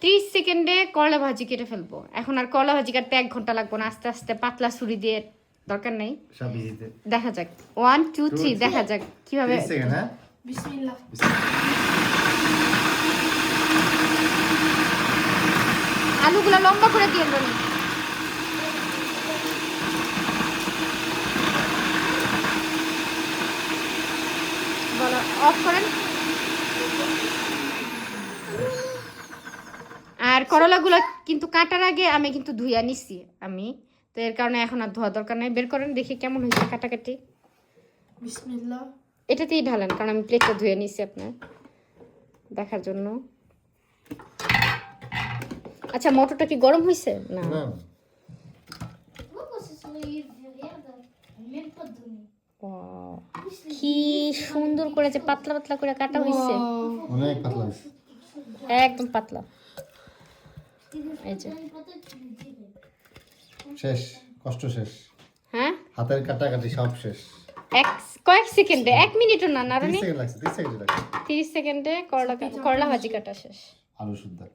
30 সেকেন্ডে করলা ভাজি কেটে ফেলবো। এখন আর করলা ভাজি কাটতে 1 ঘন্টা লাগবে না, আস্তে আস্তে পাতলা ছুরি দিয়ে, দরকার নেই। সব ইজিতে দেখা যাক 1 2 3 দেখা যাক কিভাবে। 30 সেকেন্ড। হ্যাঁ, বিসমিল্লাহ। আলুগুলো লম্বা করে দিয়ে দেবেন। বলো অফ করেন। আর করলাগুলো কিন্তু কাটার আগে আমি কিন্তু ধুইয়া নিছি আমি, তো এর কারণে এখন আর ধোয়া দরকার নেই। বের করেন দেখি কেমন হয়েছে কাটাকাটি। বিসমিল্লাহ। এটাতেই ঢালেন, কারণ আমি প্লেটটা ধুয়ে নিছি আপনার দেখার জন্য। আচ্ছা, মটরটা কি গরম হয়েছে? না, না Wow, কি সুন্দর করে যে পাতলা পাতলা করে কাটা হয়েছে, অনেক পাতলা হয়েছে। একদম পাতলা। এই যে শেষ, কষ্ট শেষ, হ্যাঁ, হাতের কাটাকাটি সব শেষ। কয়েক সেকেন্ডে, 1 মিনিটও না 30 নারানি, সেকেন্ড লাগছে, 30 সেকেন্ড লাগছে। 30 সেকেন্ডে করলা ভাজি কাটা শেষ। আলু সুদ্ধা।